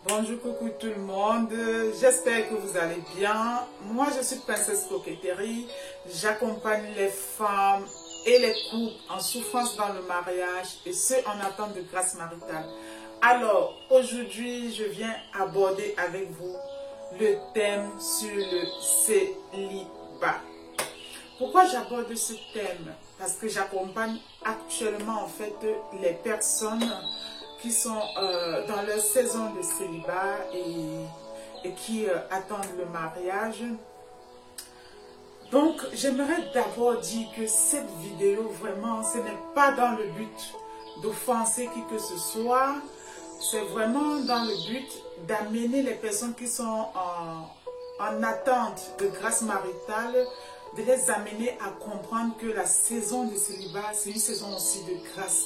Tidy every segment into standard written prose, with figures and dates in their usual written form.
Bonjour, coucou tout le monde, j'espère que vous allez bien. Moi je suis Princesse Coquetterie, j'accompagne les femmes et les couples en souffrance dans le mariage et ceux en attente de grâce maritale. Alors aujourd'hui je viens aborder avec vous le thème sur le célibat. Pourquoi j'aborde ce thème? Parce que j'accompagne actuellement en fait les personnes qui sont dans leur saison de célibat et qui attendent le mariage. Donc, j'aimerais d'abord dire que cette vidéo, vraiment, ce n'est pas dans le but d'offenser qui que ce soit. C'est vraiment dans le but d'amener les personnes qui sont en attente de grâce maritale, de les amener à comprendre que la saison de célibat, c'est une saison aussi de grâce.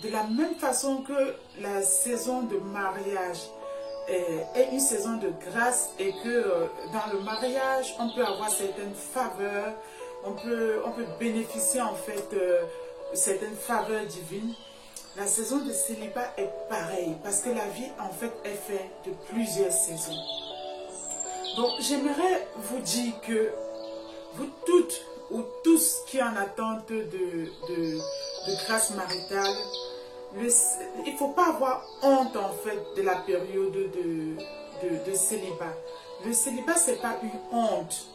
De la même façon que la saison de mariage est une saison de grâce et que dans le mariage, on peut avoir certaines faveurs, on peut bénéficier en fait certaines faveurs divines. La saison de célibat est pareille parce que la vie en fait est faite de plusieurs saisons. Donc j'aimerais vous dire que vous toutes ou tous qui en attente de grâce maritale, il ne faut pas avoir honte en fait de la période de célibat. Le célibat, ce n'est pas une honte.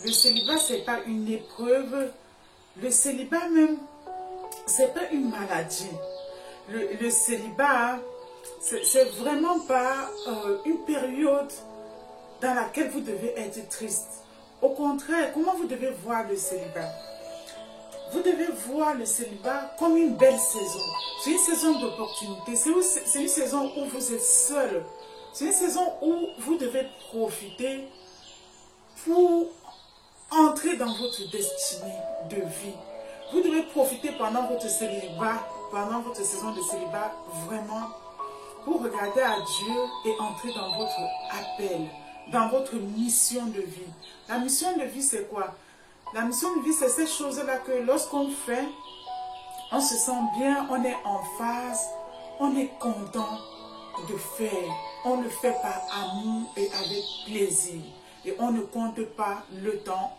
Le célibat, ce n'est pas une épreuve. Le célibat même, ce n'est pas une maladie. Le célibat, c'est vraiment pas une période dans laquelle vous devez être triste. Au contraire, comment vous devez voir le célibat? Vous devez voir le célibat comme une belle saison. C'est une saison d'opportunité. C'est une saison où vous êtes seul. C'est une saison où vous devez profiter pour entrer dans votre destinée de vie. Vous devez profiter pendant votre célibat, pendant votre saison de célibat, vraiment, pour regarder à Dieu et entrer dans votre appel, dans votre mission de vie. La mission de vie, c'est quoi? La mission de vie, c'est ces choses-là que lorsqu'on fait, on se sent bien, on est en phase, on est content de faire. On le fait par amour et avec plaisir. Et on ne compte pas le temps,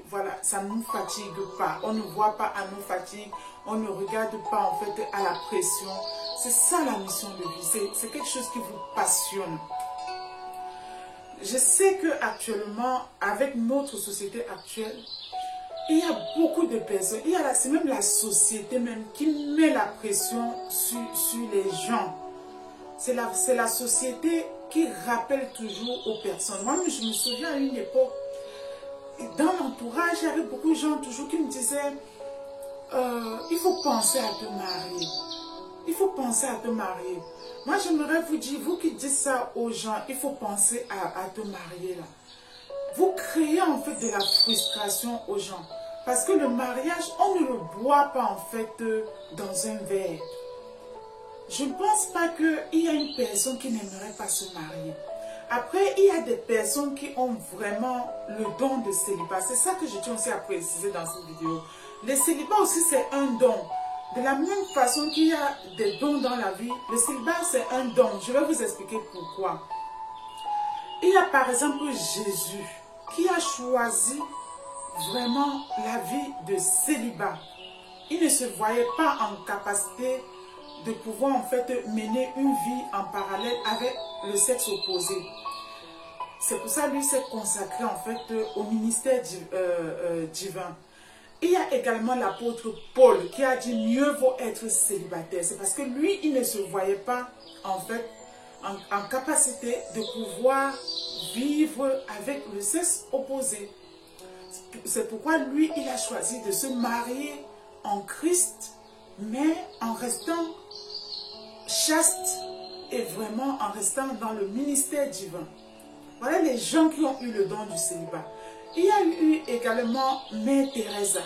voilà, ça ne nous fatigue pas. On ne voit pas à nos fatigues, on ne regarde pas en fait à la pression. C'est ça la mission de vie, c'est quelque chose qui vous passionne. Je sais qu'actuellement, avec notre société actuelle, il y a beaucoup de personnes, c'est même la société même qui met la pression sur les gens. C'est la société qui rappelle toujours aux personnes. Moi, je me souviens à une époque, dans l'entourage, il y avait beaucoup de gens toujours qui me disaient il faut penser à te marier. Il faut penser à te marier. Moi, j'aimerais vous dire, vous qui dites ça aux gens, il faut penser à te marier là. Vous créez en fait de la frustration aux gens. Parce que le mariage, on ne le boit pas en fait dans un verre. Je ne pense pas qu'il y a une personne qui n'aimerait pas se marier. Après, il y a des personnes qui ont vraiment le don de célibat. C'est ça que je tiens aussi à préciser dans cette vidéo. Le célibat aussi, c'est un don. De la même façon qu'il y a des dons dans la vie, le célibat, c'est un don. Je vais vous expliquer pourquoi. Il y a par exemple Jésus qui a choisi vraiment la vie de célibat. Il ne se voyait pas en capacité de pouvoir en fait mener une vie en parallèle avec le sexe opposé. C'est pour ça lui s'est consacré en fait au ministère divin. Il y a également l'apôtre Paul qui a dit mieux vaut être célibataire. C'est parce que lui, il ne se voyait pas en fait en capacité de pouvoir vivre avec le sexe opposé. C'est pourquoi lui, il a choisi de se marier en Christ, mais en restant chaste et vraiment en restant dans le ministère divin. Voilà les gens qui ont eu le don du célibat. Il y a eu également Mère Teresa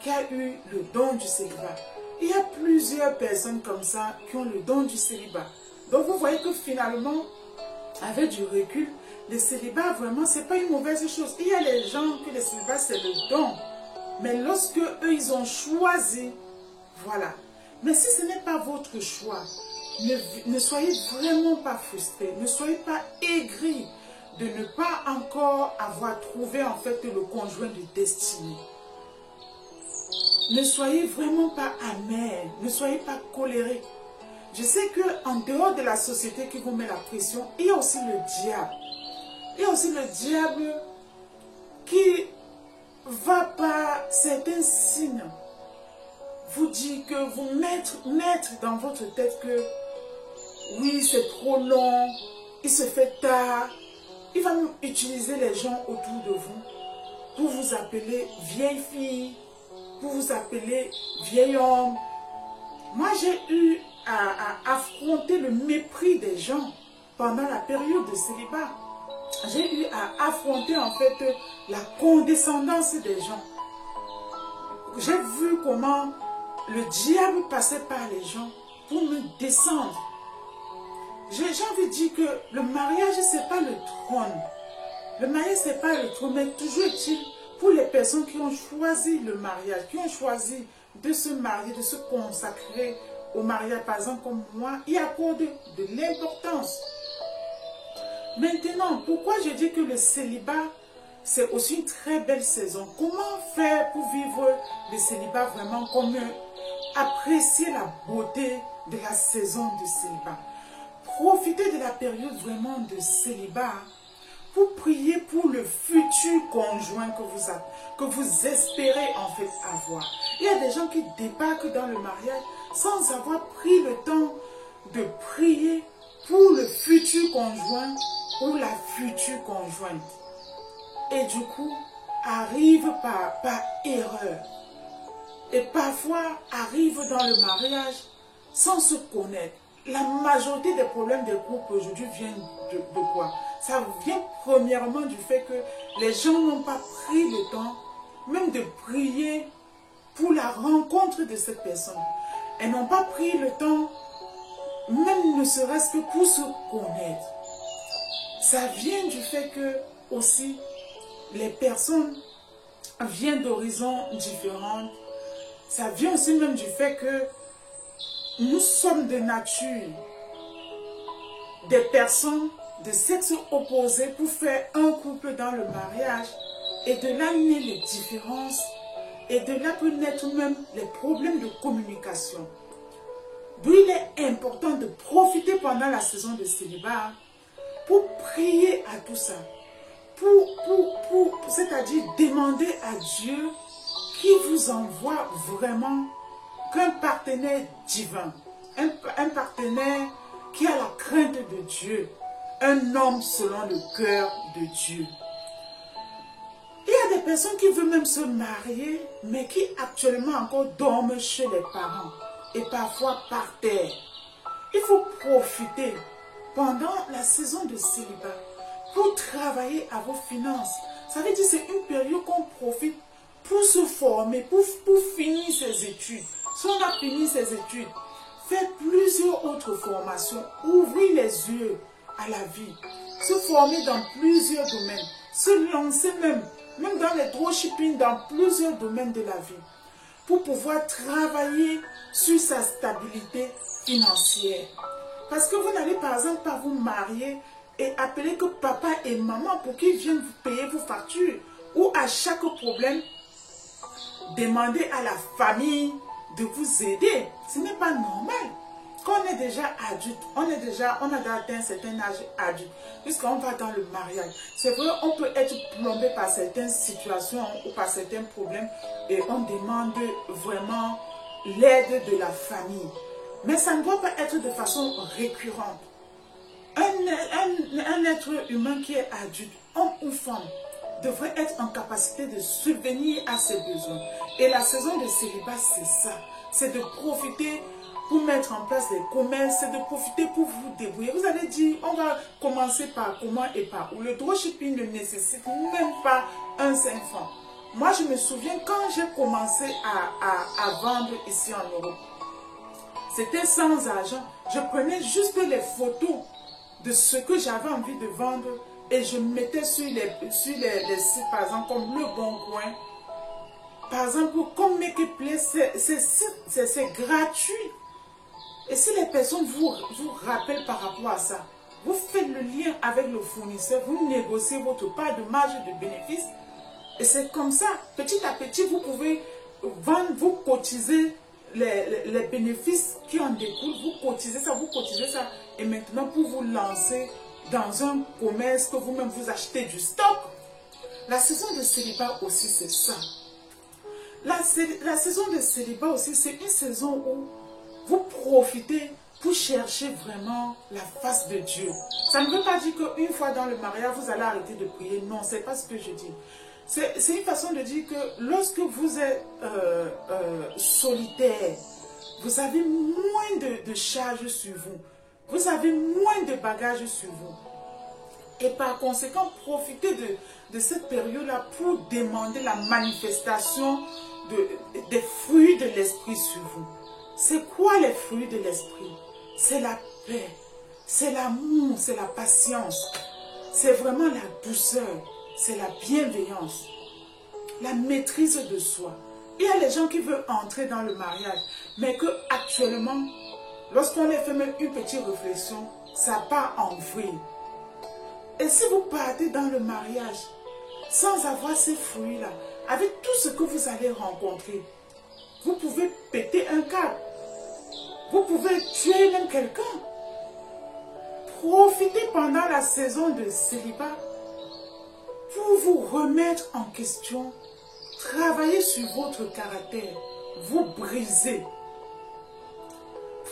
qui a eu le don du célibat. Il y a plusieurs personnes comme ça qui ont le don du célibat. Donc vous voyez que finalement, avec du recul, le célibat vraiment, c'est pas une mauvaise chose. Il y a des gens que le célibat c'est le don. Mais lorsque eux, ils ont choisi, voilà. Mais si ce n'est pas votre choix, ne soyez vraiment pas frustrés, ne soyez pas aigris de ne pas encore avoir trouvé en fait le conjoint de destinée. Ne soyez vraiment pas amers, ne soyez pas colériques. Je sais qu'en dehors de la société qui vous met la pression, il y a aussi le diable. Il y a aussi le diable qui va par certains signes vous dire que vous mettre dans votre tête que oui, c'est trop long, il se fait tard. Il va même utiliser les gens autour de vous pour vous appeler vieille fille, pour vous appeler vieil homme. Moi, j'ai eu à affronter le mépris des gens pendant la période de célibat. J'ai eu à affronter en fait la condescendance des gens. J'ai vu comment le diable passait par les gens pour me descendre. J'ai envie de dire que le mariage, ce n'est pas le trône. Le mariage, ce n'est pas le trône, mais toujours est-il pour les personnes qui ont choisi le mariage, qui ont choisi de se marier, de se consacrer au mariage, par exemple comme moi, y accorde de l'importance. Maintenant, pourquoi je dis que le célibat, c'est aussi une très belle saison? Comment faire pour vivre le célibat vraiment comme apprécier la beauté de la saison du célibat? Profitez de la période vraiment de célibat pour prier pour le futur conjoint que vous espérez en fait avoir. Il y a des gens qui débarquent dans le mariage sans avoir pris le temps de prier pour le futur conjoint ou la future conjointe. Et du coup, arrivent par erreur. Et parfois, arrivent dans le mariage sans se connaître. La majorité des problèmes des couples aujourd'hui viennent de quoi? Ça vient premièrement du fait que les gens n'ont pas pris le temps même de prier pour la rencontre de cette personne. Elles n'ont pas pris le temps, même ne serait-ce que pour se connaître. Ça vient du fait que aussi les personnes viennent d'horizons différents. Ça vient aussi même du fait que nous sommes de nature des personnes de sexe opposé pour faire un couple dans le mariage. Et de là naît les différences. Et de là peut naître même les problèmes de communication. D'où il est important de profiter pendant la saison de célibat pour prier à tout ça. C'est-à-dire demander à Dieu qui vous envoie vraiment qu'un partenaire divin, un partenaire qui a la crainte de Dieu, un homme selon le cœur de Dieu. Il y a des personnes qui veulent même se marier, mais qui actuellement encore dorment chez les parents et parfois par terre. Il faut profiter pendant la saison de célibat pour travailler à vos finances. Ça veut dire que c'est une période qu'on profite pour se former, pour finir ses études. Si on a fini ses études, faire plusieurs autres formations, ouvrir les yeux à la vie, se former dans plusieurs domaines, se lancer même dans les dropshipping, dans plusieurs domaines de la vie, pour pouvoir travailler sur sa stabilité financière. Parce que vous n'allez par exemple pas vous marier et appeler que papa et maman pour qu'ils viennent vous payer vos factures, ou à chaque problème, demander à la famille de vous aider. Ce n'est pas normal. Quand on est déjà adulte, on a déjà atteint un certain âge adulte, puisqu'on va dans le mariage. C'est vrai, on peut être plombé par certaines situations ou par certains problèmes et on demande vraiment l'aide de la famille. Mais ça ne doit pas être de façon récurrente. Un être humain qui est adulte, homme ou femme, devrait être en capacité de subvenir à ses besoins. Et la saison de célibat, c'est ça. C'est de profiter pour mettre en place des commerces, c'est de profiter pour vous débrouiller. Vous allez dire, on va commencer par comment et par où. Le dropshipping ne nécessite même pas un 5 francs. Moi, je me souviens quand j'ai commencé à vendre ici en Europe, c'était sans argent. Je prenais juste les photos de ce que j'avais envie de vendre et je mettais sur les sites, par exemple, comme Le Bon Coin. Par exemple, comme Marketplace, c'est gratuit. Et si les personnes vous rappellent par rapport à ça, vous faites le lien avec le fournisseur, vous négociez votre part de marge de bénéfice. Et c'est comme ça, petit à petit, vous pouvez vendre, vous cotiser les bénéfices qui en découlent, vous cotisez ça, et maintenant pour vous lancer dans un commerce que vous-même vous achetez du stock. La saison de célibat aussi, c'est ça. La saison de célibat aussi, c'est une saison où vous profitez pour chercher vraiment la face de Dieu. Ça ne veut pas dire qu'une fois dans le mariage, vous allez arrêter de prier. Non, ce n'est pas ce que je dis. C'est une façon de dire que lorsque vous êtes solitaire, vous avez moins de charges sur vous. Vous avez moins de bagages sur vous. Et par conséquent, profitez de cette période-là pour demander la manifestation des fruits de l'esprit sur vous. C'est quoi les fruits de l'esprit? C'est la paix, c'est l'amour, c'est la patience, c'est vraiment la douceur, c'est la bienveillance, la maîtrise de soi. Il y a les gens qui veulent entrer dans le mariage, mais que actuellement, lorsqu'on les fait même une petite réflexion, ça part en vrille. Et si vous partez dans le mariage sans avoir ces fruits-là, avec tout ce que vous allez rencontrer, vous pouvez péter un câble. Vous pouvez tuer même quelqu'un. Profitez pendant la saison de célibat pour vous remettre en question. Travaillez sur votre caractère. Vous brisez.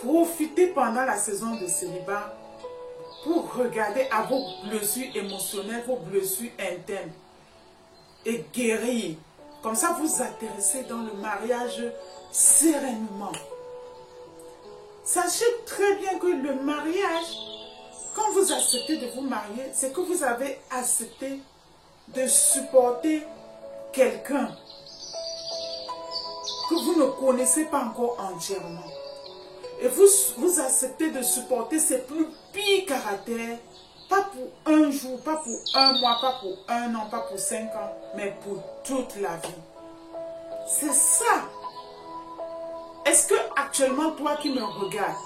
Profitez pendant la saison de célibat pour regarder à vos blessures émotionnelles, vos blessures internes et guérir. Comme ça, vous atterrissez dans le mariage sereinement. Sachez très bien que le mariage, quand vous acceptez de vous marier, c'est que vous avez accepté de supporter quelqu'un que vous ne connaissez pas encore entièrement. Et vous acceptez de supporter ses plus pires caractères, pas pour un jour, pas pour un mois, pas pour un an, pas pour 5 ans, mais pour toute la vie. C'est ça. Est-ce que actuellement, toi qui me regardes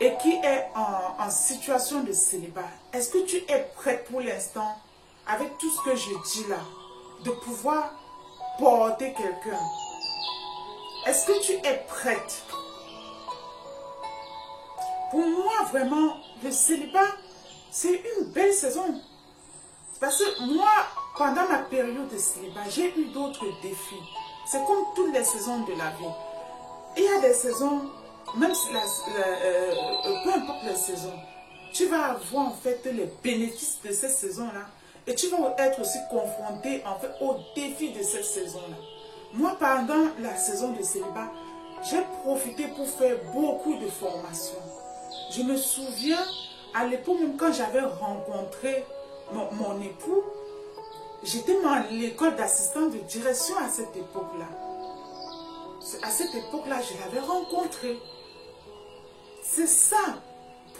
et qui est en situation de célibat, est-ce que tu es prête pour l'instant, avec tout ce que je dis là, de pouvoir porter quelqu'un? Est-ce que tu es prête? Pour moi, vraiment, le célibat, c'est une belle saison. Parce que moi, pendant ma période de célibat, j'ai eu d'autres défis. C'est comme toutes les saisons de la vie. Il y a des saisons, même si peu importe les saisons, tu vas avoir en fait les bénéfices de cette saison-là. Et tu vas être aussi confronté en fait aux défis de cette saison-là. Moi, pendant la saison de célibat, j'ai profité pour faire beaucoup de formations. Je me souviens, à l'époque, même quand j'avais rencontré mon époux, j'étais dans l'école d'assistant de direction à cette époque-là. À cette époque-là, je l'avais rencontré. C'est ça.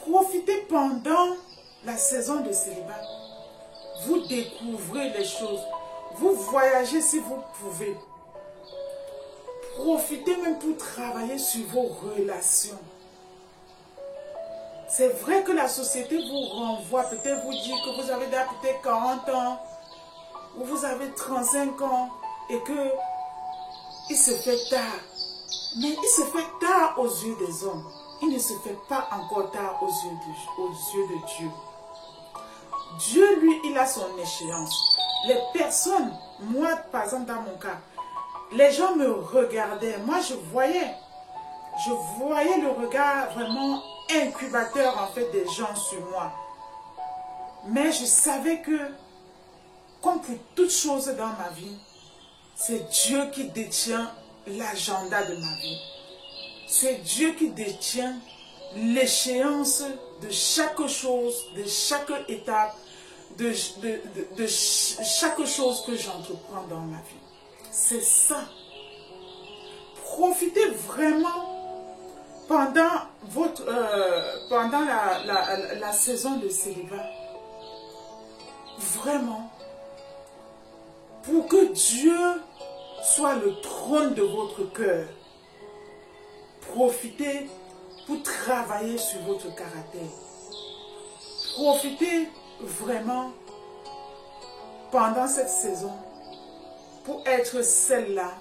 Profitez pendant la saison de célibat. Vous découvrez les choses. Vous voyagez si vous pouvez. Profitez même pour travailler sur vos relations. C'est vrai que la société vous renvoie, peut-être vous dit que vous avez peut-être 40 ans, ou vous avez 35 ans, et que il se fait tard. Mais il se fait tard aux yeux des hommes. Il ne se fait pas encore tard aux yeux de Dieu. Dieu, lui, il a son échéance. Les personnes, moi, par exemple, dans mon cas, les gens me regardaient. Moi, je voyais le regard vraiment incubateur, en fait, des gens sur moi. Mais je savais que, comme pour toute chose dans ma vie, c'est Dieu qui détient l'agenda de ma vie. C'est Dieu qui détient l'échéance de chaque chose, de chaque étape, de chaque chose que j'entreprends dans ma vie. C'est ça. Profitez vraiment pendant la saison de célibat. Vraiment. Pour que Dieu soit le trône de votre cœur. Profitez pour travailler sur votre caractère. Profitez vraiment pendant cette saison pour être celle-là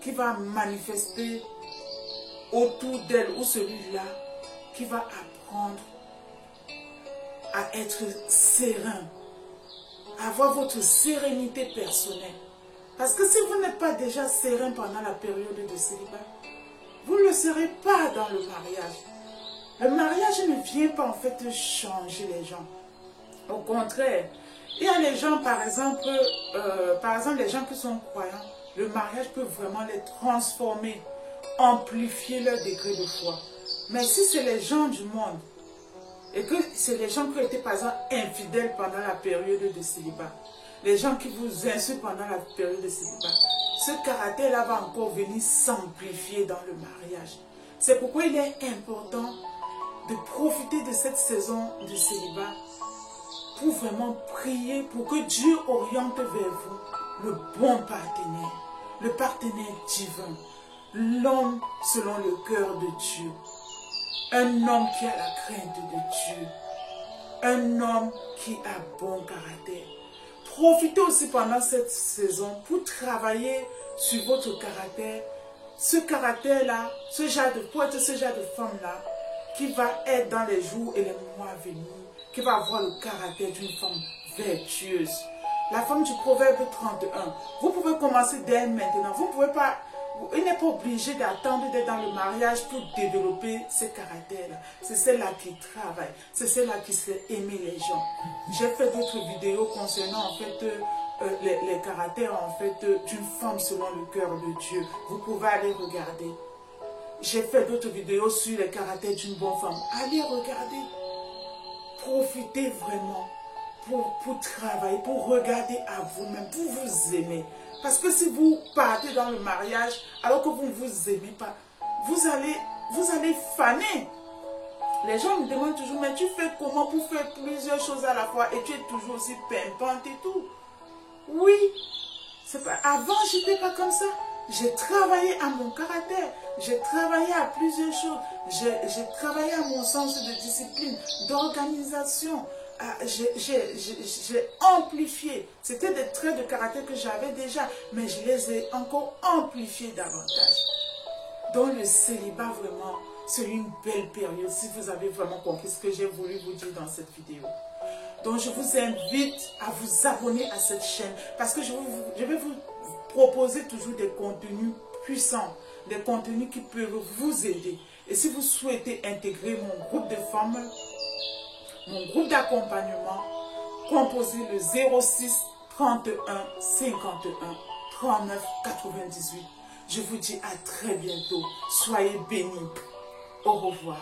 qui va manifester autour d'elle ou celui-là qui va apprendre à être serein, à avoir votre sérénité personnelle. Parce que si vous n'êtes pas déjà serein pendant la période de célibat, vous ne le serez pas dans le mariage. Le mariage ne vient pas en fait changer les gens. Au contraire, il y a les gens, par exemple les gens qui sont croyants, le mariage peut vraiment les transformer, amplifier leur degré de foi. Mais si c'est les gens du monde, et que c'est les gens qui ont été par exemple infidèles pendant la période de célibat, les gens qui vous insultent pendant la période de célibat, ce caractère-là va encore venir s'amplifier dans le mariage. C'est pourquoi il est important de profiter de cette saison de célibat pour vraiment prier pour que Dieu oriente vers vous le bon partenaire, le partenaire divin, l'homme selon le cœur de Dieu, un homme qui a la crainte de Dieu, un homme qui a bon caractère. Profitez aussi pendant cette saison pour travailler sur votre caractère. Ce caractère-là, pour être ce genre de femme-là, qui va être dans les jours et les mois à venir, qui va avoir le caractère d'une femme vertueuse. La femme du Proverbe 31, vous pouvez commencer dès maintenant. Vous ne pouvez pas, il n'est pas obligé d'attendre d'être dans le mariage pour développer ce caractère-là. C'est celle-là qui travaille, c'est celle-là qui sait aimer les gens. J'ai fait d'autres vidéos concernant en fait les caractères en fait d'une femme selon le cœur de Dieu. Vous pouvez aller regarder. J'ai fait d'autres vidéos sur les caractères d'une bonne femme. Allez regarder. Profitez vraiment pour travailler, pour regarder à vous-même, pour vous aimer. Parce que si vous partez dans le mariage alors que vous ne vous aimez pas, vous allez faner. Les gens me demandent toujours, mais tu fais comment pour faire plusieurs choses à la fois et tu es toujours aussi pimpante et tout. Oui, c'est pas. Avant, je n'étais pas comme ça. J'ai travaillé à mon caractère, j'ai travaillé à plusieurs choses, j'ai travaillé à mon sens de discipline, d'organisation, j'ai amplifié. C'était des traits de caractère que j'avais déjà, mais je les ai encore amplifiés davantage. Donc le célibat, vraiment, c'est une belle période, si vous avez vraiment compris ce que j'ai voulu vous dire dans cette vidéo. Donc je vous invite à vous abonner à cette chaîne, parce que je vais vous proposer toujours des contenus puissants, des contenus qui peuvent vous aider. Et si vous souhaitez intégrer mon groupe de femmes, mon groupe d'accompagnement, composez le 06 31 51 39 98. Je vous dis à très bientôt. Soyez bénis. Au revoir.